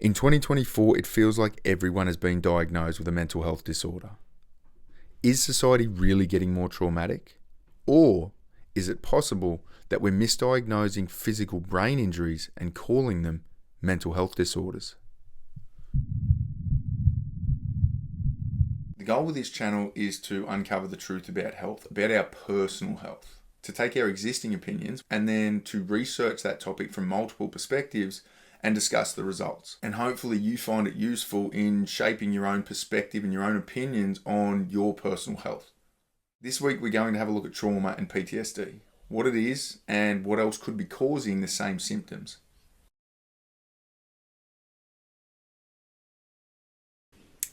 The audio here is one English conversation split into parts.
In 2024, it feels like everyone has been diagnosed with a mental health disorder. Is society really getting more traumatic? Or is it possible that we're misdiagnosing physical brain injuries and calling them mental health disorders? The goal with this channel is to uncover the truth about health, about our personal health, to take our existing opinions and then to research that topic from multiple perspectives and discuss the results. And hopefully you find it useful in shaping your own perspective and your own opinions on your personal health. This week we're going to have a look at trauma and PTSD, what it is and what else could be causing the same symptoms.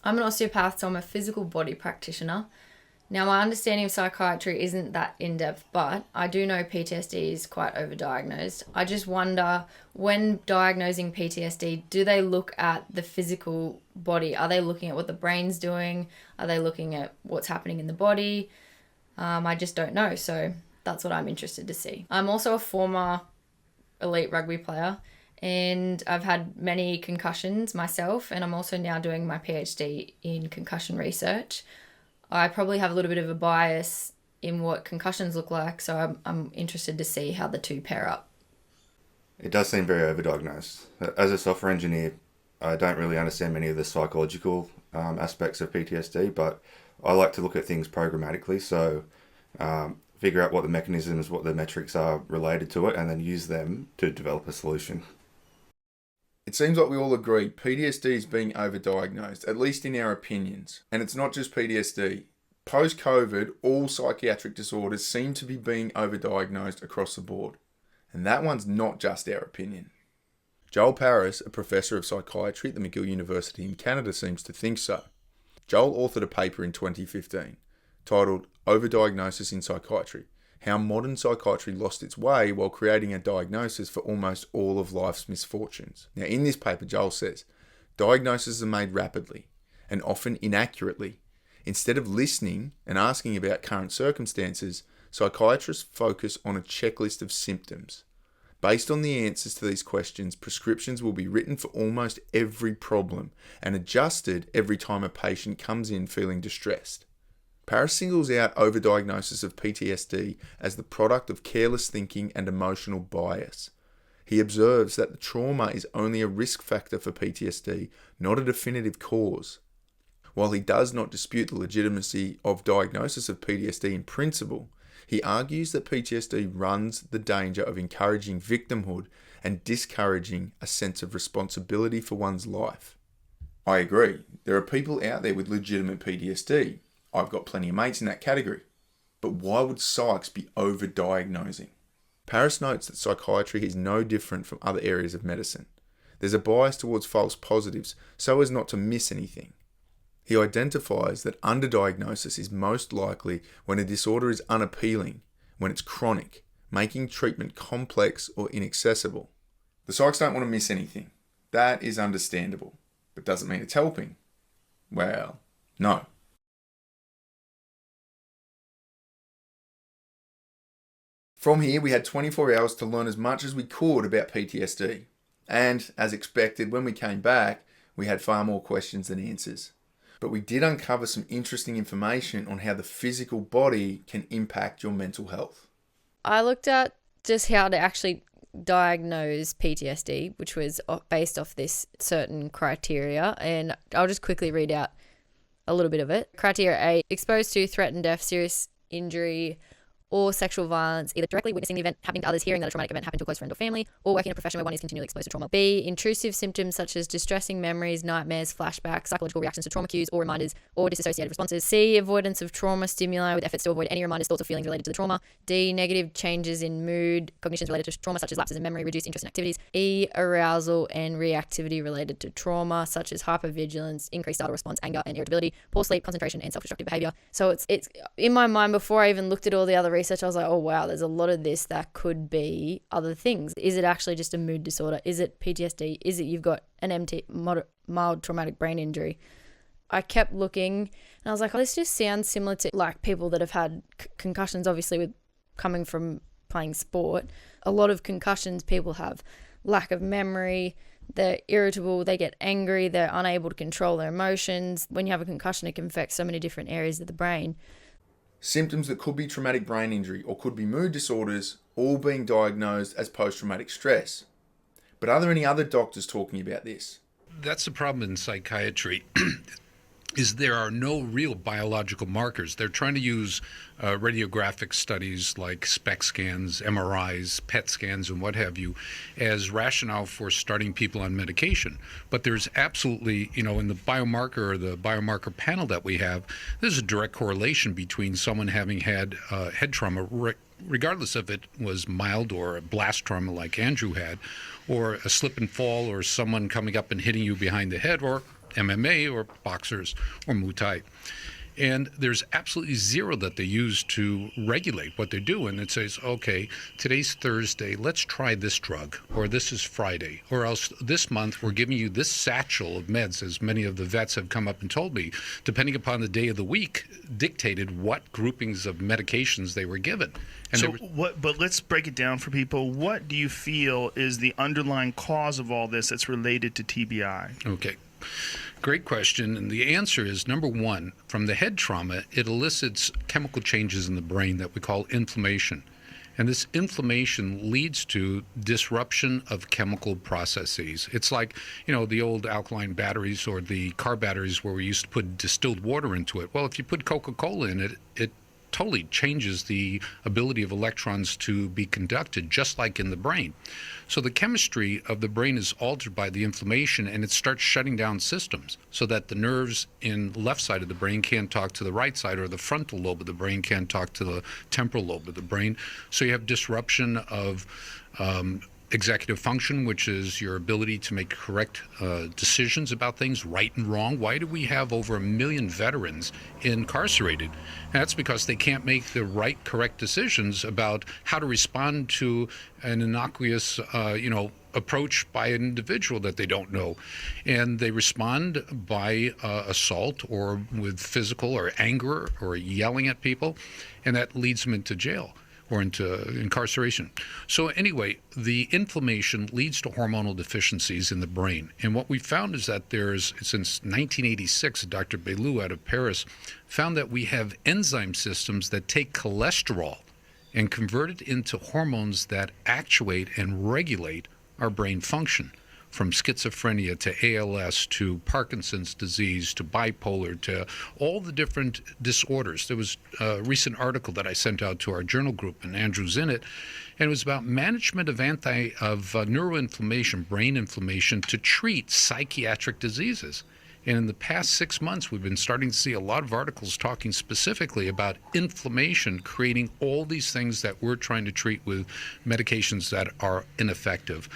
I'm an osteopath, so I'm a physical body practitioner. Now, my understanding of psychiatry isn't that in-depth, but I do know PTSD is quite overdiagnosed. I just wonder, when diagnosing PTSD, do they look at the physical body? Are they looking at what the brain's doing? Are they looking at what's happening in the body? I just don't know, so that's what I'm interested to see. I'm also a former elite rugby player, and I've had many concussions myself, and I'm also now doing my PhD in concussion research. I probably have a little bit of a bias in what concussions look like, so I'm interested to see how the two pair up. It does seem very overdiagnosed. As a software engineer, I don't really understand many of the psychological aspects of PTSD, but I like to look at things programmatically, so figure out what the mechanisms, what the metrics are related to it, and then use them to develop a solution. It seems like we all agree PTSD is being overdiagnosed, at least in our opinions. And it's not just PTSD. Post-COVID, all psychiatric disorders seem to be being overdiagnosed across the board. And that one's not just our opinion. Joel Paris, a professor of psychiatry at the McGill University in Canada, seems to think so. Joel authored a paper in 2015 titled Overdiagnosis in Psychiatry: How Modern Psychiatry Lost Its Way While Creating a Diagnosis for Almost All of Life's Misfortunes. Now, in this paper, Joel says, diagnoses are made rapidly and often inaccurately. Instead of listening and asking about current circumstances, psychiatrists focus on a checklist of symptoms. Based on the answers to these questions, prescriptions will be written for almost every problem and adjusted every time a patient comes in feeling distressed. Paris singles out overdiagnosis of PTSD as the product of careless thinking and emotional bias. He observes that the trauma is only a risk factor for PTSD, not a definitive cause. While he does not dispute the legitimacy of diagnosis of PTSD in principle, he argues that PTSD runs the danger of encouraging victimhood and discouraging a sense of responsibility for one's life. I agree. There are people out there with legitimate PTSD. I've got plenty of mates in that category. But why would psychs be overdiagnosing? Paris notes that psychiatry is no different from other areas of medicine. There's a bias towards false positives so as not to miss anything. He identifies that underdiagnosis is most likely when a disorder is unappealing, when it's chronic, making treatment complex or inaccessible. The psychs don't want to miss anything. That is understandable. But does it mean it's helping? Well, no. From here, we had 24 hours to learn as much as we could about PTSD. And, as expected, when we came back, we had far more questions than answers. But we did uncover some interesting information on how the physical body can impact your mental health. I looked at just how to actually diagnose PTSD, which was based off this certain criteria, and I'll just quickly read out a little bit of it. Criteria A: exposed to threatened death, serious injury, or sexual violence, either directly witnessing the event happening to others, hearing that a traumatic event happened to a close friend or family, or working in a profession where one is continually exposed to trauma. B, intrusive symptoms such as distressing memories, nightmares, flashbacks, psychological reactions to trauma cues or reminders, or disassociated responses. C, avoidance of trauma stimuli with efforts to avoid any reminders, thoughts or feelings related to the trauma. D, negative changes in mood, cognitions related to trauma such as lapses in memory, reduced interest in activities. E, arousal and reactivity related to trauma such as hypervigilance, increased startle response, anger and irritability, poor sleep, concentration and self-destructive behavior. So it's in my mind, before I even looked at all the other research, I was like, oh wow, there's a lot of this that could be other things. Is it actually just a mood disorder? Is it PTSD? Is it you've got an mild traumatic brain injury? I kept looking and I was like, oh, this just sounds similar to like people that have had concussions, obviously with coming from playing sport. A lot of concussions people have lack of memory, they're irritable, they get angry, they're unable to control their emotions. When you have a concussion, it can affect so many different areas of the brain. Symptoms that could be traumatic brain injury or could be mood disorders, all being diagnosed as post-traumatic stress. But are there any other doctors talking about this? That's the problem in psychiatry. Is there are no real biological markers. They're trying to use radiographic studies like SPECT scans, MRIs, PET scans, and what have you, as rationale for starting people on medication. But there's absolutely, in the biomarker or the biomarker panel that we have, there's a direct correlation between someone having had head trauma, regardless if it was mild or a blast trauma like Andrew had, or a slip and fall, or someone coming up and hitting you behind the head, or MMA or boxers or Muay Thai. And there's absolutely zero that they use to regulate what they're doing. It says, okay, today's Thursday, let's try this drug, or this is Friday, or else this month we're giving you this satchel of meds, as many of the vets have come up and told me, depending upon the day of the week, dictated what groupings of medications they were given. And but let's break it down for people. What do you feel is the underlying cause of all this that's related to TBI? Okay. Great question. And the answer is, number one, from the head trauma, it elicits chemical changes in the brain that we call inflammation. And this inflammation leads to disruption of chemical processes. It's like, the old alkaline batteries or the car batteries where we used to put distilled water into it. Well, if you put Coca-Cola in it, it totally changes the ability of electrons to be conducted, just like in the brain. So the chemistry of the brain is altered by the inflammation, and it starts shutting down systems so that the nerves in the left side of the brain can't talk to the right side, or the frontal lobe of the brain can't talk to the temporal lobe of the brain. So you have disruption of executive function, which is your ability to make correct decisions about things, right and wrong. Why do we have over 1 million veterans incarcerated? And that's because they can't make the right, correct decisions about how to respond to an innocuous, approach by an individual that they don't know. And they respond by assault or with physical or anger or yelling at people, and that leads them into jail or into incarceration. So anyway, the inflammation leads to hormonal deficiencies in the brain. And what we found is that since 1986, Dr. Bellew out of Paris found that we have enzyme systems that take cholesterol and convert it into hormones that actuate and regulate our brain function, from schizophrenia to ALS to Parkinson's disease to bipolar to all the different disorders. There was a recent article that I sent out to our journal group, and Andrew's in it, and it was about management of neuroinflammation, brain inflammation, to treat psychiatric diseases. And in the past 6 months, we've been starting to see a lot of articles talking specifically about inflammation, creating all these things that we're trying to treat with medications that are ineffective.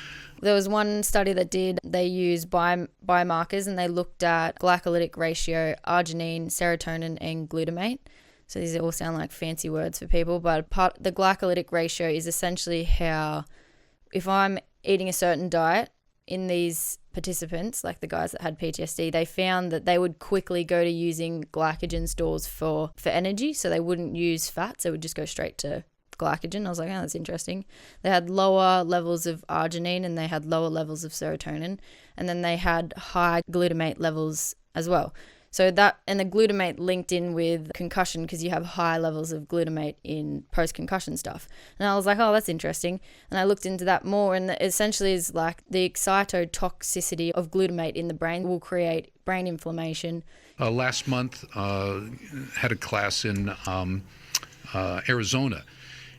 There was one study they used biomarkers, and they looked at glycolytic ratio, arginine, serotonin, and glutamate. So these all sound like fancy words for people, but the glycolytic ratio is essentially how, if I'm eating a certain diet, in these participants, like the guys that had PTSD, they found that they would quickly go to using glycogen stores for energy, so they wouldn't use fats, they would just go straight to glycogen. I was like, oh, that's interesting. They had lower levels of arginine and they had lower levels of serotonin, and then they had high glutamate levels as well. So that, and the glutamate linked in with concussion because you have high levels of glutamate in post-concussion stuff. And I was like, oh, that's interesting. And I looked into that more, and it essentially is like the excitotoxicity of glutamate in the brain will create brain inflammation. Last month, had a class in Arizona.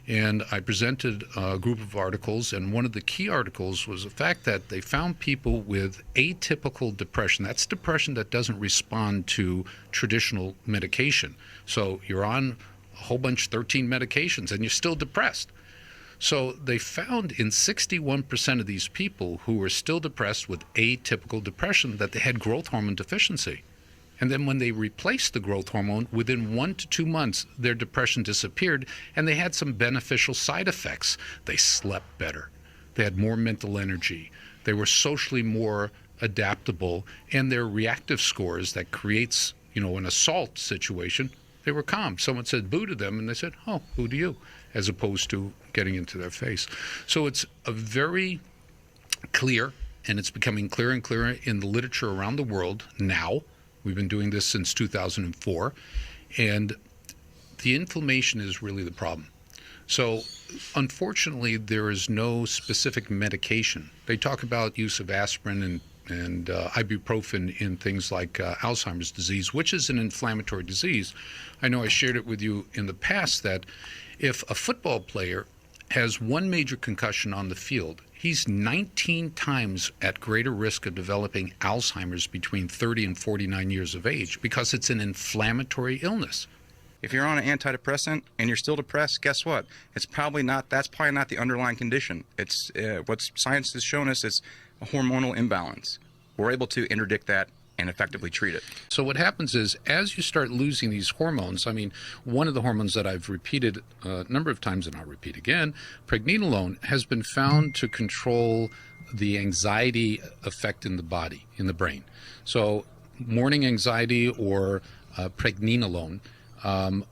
And I presented a group of articles, and one of the key articles was the fact that they found people with atypical depression. That's depression that doesn't respond to traditional medication. So you're on a whole bunch, 13 medications, and you're still depressed. So they found in 61% of these people who were still depressed with atypical depression that they had growth hormone deficiency. And then when they replaced the growth hormone, within 1 to 2 months, their depression disappeared, and they had some beneficial side effects. They slept better. They had more mental energy. They were socially more adaptable, and their reactive scores that creates, an assault situation, they were calm. Someone said boo to them, and they said, oh, boo to you, as opposed to getting into their face. So it's a very clear, and it's becoming clearer and clearer in the literature around the world now. We've been doing this since 2004, and the inflammation is really the problem. So, unfortunately, there is no specific medication. They talk about use of aspirin and ibuprofen in things like Alzheimer's disease, which is an inflammatory disease. I know I shared it with you in the past that if a football player has one major concussion on the field, he's 19 times at greater risk of developing Alzheimer's between 30 and 49 years of age because it's an inflammatory illness. If you're on an antidepressant and you're still depressed, guess what? That's probably not the underlying condition. It's what science has shown us is a hormonal imbalance. We're able to interdict that and effectively treat it. So what happens is, as you start losing these hormones, I mean, one of the hormones that I've repeated a number of times, and I'll repeat again, pregnenolone has been found to control the anxiety effect in the body, in the brain. So morning anxiety or pregnenolone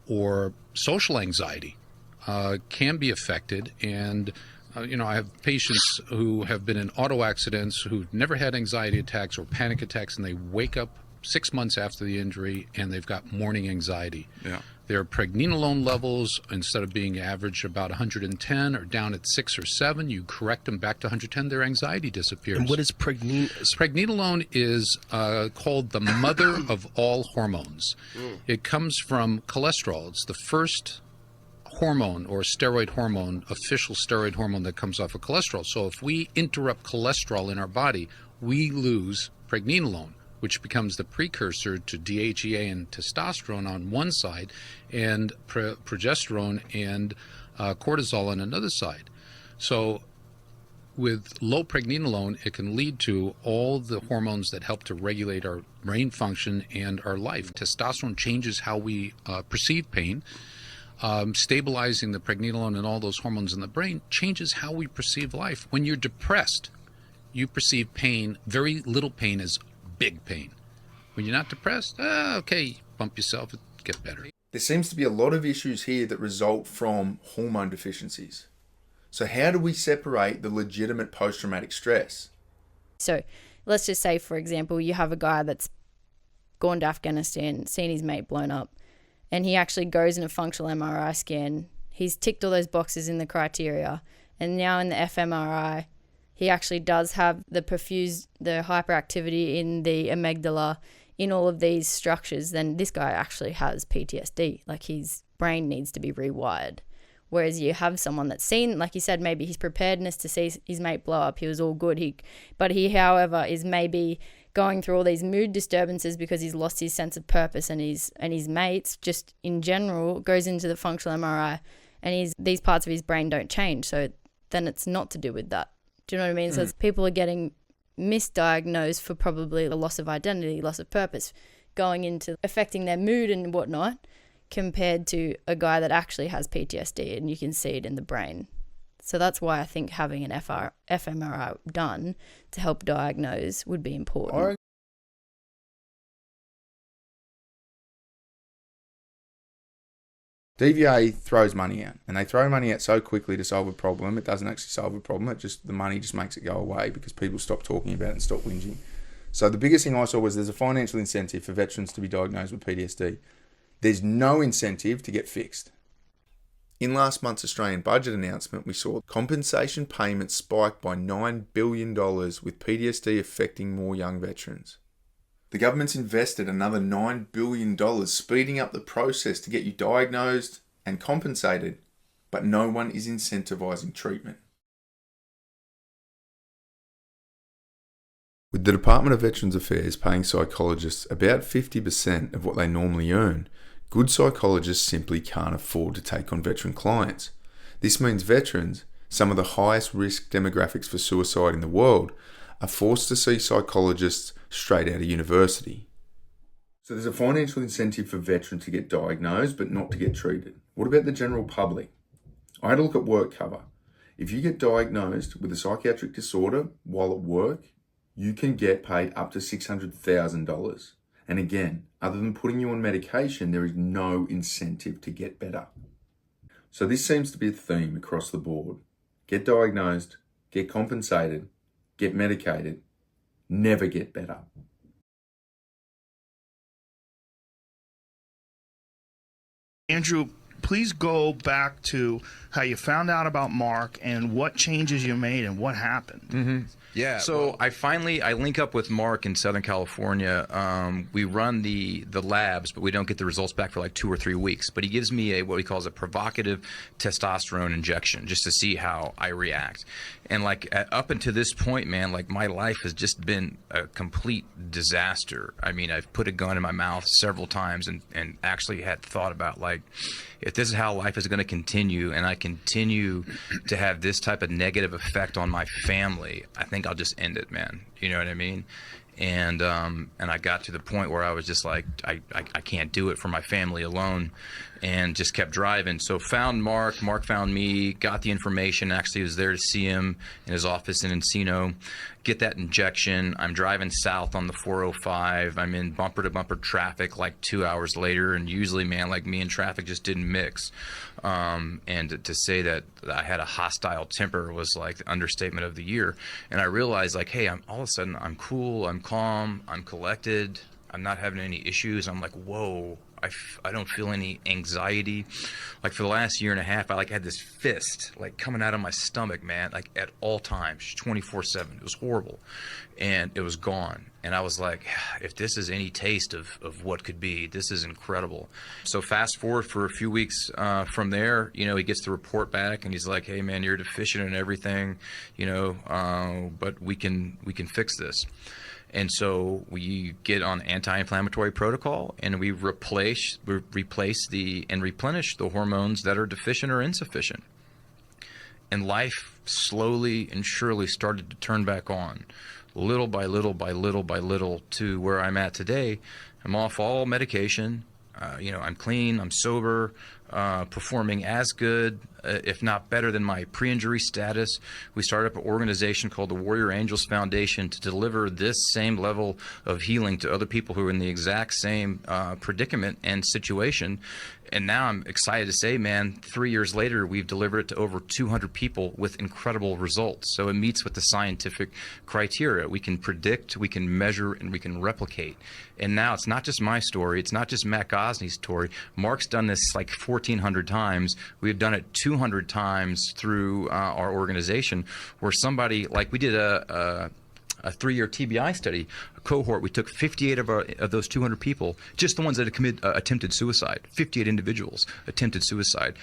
or social anxiety can be affected. And I have patients who have been in auto accidents who've never had anxiety attacks or panic attacks, and they wake up 6 months after the injury and they've got morning anxiety. Yeah. Their pregnenolone levels, instead of being average about 110 or down at 6 or 7, you correct them back to 110, their anxiety disappears. And what is Pregnenolone is called the mother of all hormones. It comes from cholesterol. It's the first hormone or steroid hormone, official steroid hormone that comes off of cholesterol. So if we interrupt cholesterol in our body, we lose pregnenolone, which becomes the precursor to DHEA and testosterone on one side, and progesterone and cortisol on another side. So with low pregnenolone, it can lead to all the hormones that help to regulate our brain function and our life. Testosterone changes how we perceive pain. Stabilizing the pregnenolone and all those hormones in the brain changes how we perceive life. When you're depressed, you perceive pain, very little pain, as big pain. When you're not depressed, okay, bump yourself, it gets better. There seems to be a lot of issues here that result from hormone deficiencies. So how do we separate the legitimate post-traumatic stress? So let's just say, for example, you have a guy that's gone to Afghanistan, seen his mate blown up, and he actually goes in a functional MRI scan. He's ticked all those boxes in the criteria, and now in the fMRI, he actually does have the hyperactivity in the amygdala, in all of these structures. Then this guy actually has PTSD. Like, his brain needs to be rewired. Whereas you have someone that's seen, like you said, maybe his preparedness to see his mate blow up, he was all good. But he, however, is maybe going through all these mood disturbances because he's lost his sense of purpose, and his mates, just in general, goes into the functional MRI, and these parts of his brain don't change. So then it's not to do with that. Do you know what I mean? So people are getting misdiagnosed for probably a loss of identity, loss of purpose, going into affecting their mood and whatnot, compared to a guy that actually has PTSD, and you can see it in the brain. So that's why I think having an fMRI done to help diagnose would be important. DVA throws money out, and they throw money out so quickly to solve a problem. It doesn't actually solve a problem. The money just makes it go away because people stop talking about it and stop whinging. So the biggest thing I saw was there's a financial incentive for veterans to be diagnosed with PTSD. There's no incentive to get fixed. In last month's Australian budget announcement, we saw compensation payments spike by $9 billion, with PTSD affecting more young veterans. The government's invested another $9 billion, speeding up the process to get you diagnosed and compensated, but no one is incentivising treatment. With the Department of Veterans Affairs paying psychologists about 50% of what they normally earn, good psychologists simply can't afford to take on veteran clients. This means veterans, some of the highest risk demographics for suicide in the world, are forced to see psychologists straight out of university. So there's a financial incentive for veterans to get diagnosed but not to get treated. What about the general public? I had a look at work cover. If you get diagnosed with a psychiatric disorder while at work, you can get paid up to $600,000. And again, other than putting you on medication, there is no incentive to get better. So this seems to be a theme across the board. Get diagnosed, get compensated, get medicated, never get better. Andrew, please go back to how you found out about Mark and what changes you made and what happened. Yeah. So I link up with Mark in Southern California. We run the labs, but we don't get the results back for like 2 or 3 weeks. But he gives me what he calls a provocative testosterone injection just to see how I react. And like up until this point, man, like my life has just been a complete disaster. I mean, I've put a gun in my mouth several times and actually had thought about like, if this is how life is going to continue and I continue to have this type of negative effect on my family, I think I'll just end it, man. You know what I mean? And I got to the point where I was just like, I can't do it for my family alone, and just kept driving. So found Mark found me, got the information, actually was there to see him in his office in Encino, get that injection. I'm driving south on the 405. I'm in bumper to bumper traffic like 2 hours later, and usually, man, like me and traffic just didn't mix. And to say that I had a hostile temper was like the understatement of the year. And I realized like, hey, all of a sudden I'm cool, I'm calm, I'm collected, I'm not having any issues. I'm like, whoa, I don't feel any anxiety. Like for the last year and a half, I had this fist like coming out of my stomach, man, like at all times, 24/7. It was horrible, and it was gone. And I was like, if this is any taste of what could be, this is incredible. So fast forward for a few weeks from there, you know, he gets the report back and he's like, hey man, you're deficient in everything, you know, but we can fix this. And so we get on anti-inflammatory protocol, and we replace and replenish the hormones that are deficient or insufficient. And life slowly and surely started to turn back on, little by little by little by little, to where I'm at today. I'm off all medication. You know, I'm clean, I'm sober, performing as good, if not better than my pre-injury status. We started up an organization called the Warrior Angels Foundation to deliver this same level of healing to other people who are in the exact same predicament and situation. And now I'm excited to say, man, 3 years later, we've delivered it to over 200 people with incredible results. So it meets with the scientific criteria. We can predict, we can measure, and we can replicate. And now it's not just my story. It's not just Matt Gosney's story. Mark's done this like 1,400 times. We've done it 200 times through our organization, where somebody, like we did a 3-year TBI study, a cohort. We took 58 of those 200 people, just the ones that had attempted suicide. 58 individuals attempted suicide.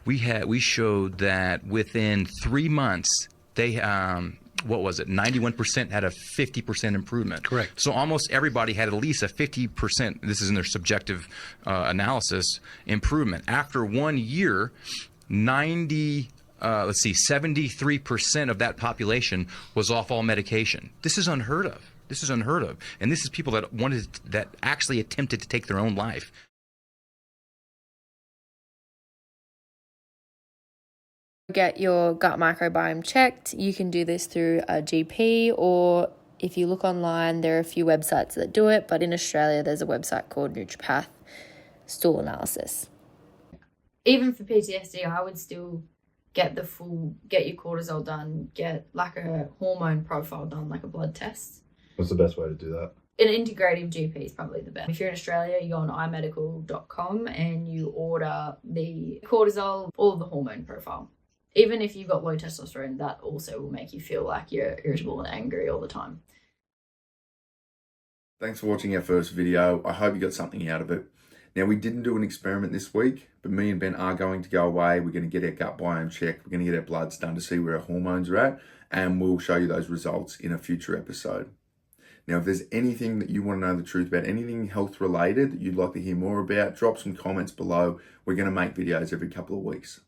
We showed that within 3 months, they 91% had a 50% improvement. Correct. So almost everybody had at least a 50%. This is in their subjective analysis improvement. After 1 year, 73% of that population was off all medication. This is unheard of. This is unheard of. And this is people that actually attempted to take their own life. Get your gut microbiome checked. You can do this through a GP, or if you look online, there are a few websites that do it, but in Australia there's a website called Nutripath Stool Analysis. Even for PTSD, I would still get your cortisol done, get like a hormone profile done, like a blood test. What's the best way to do that? An integrative GP is probably the best. If you're in Australia, you go on imedical.com and you order the cortisol, all of the hormone profile. Even if you've got low testosterone, that also will make you feel like you're irritable and angry all the time. Thanks for watching our first video. I hope you got something out of it. Now, we didn't do an experiment this week, but me and Ben are going to go away. We're going to get our gut biome checked. We're going to get our bloods done to see where our hormones are at, and we'll show you those results in a future episode. Now, if there's anything that you want to know the truth about, anything health related that you'd like to hear more about, drop some comments below. We're going to make videos every couple of weeks.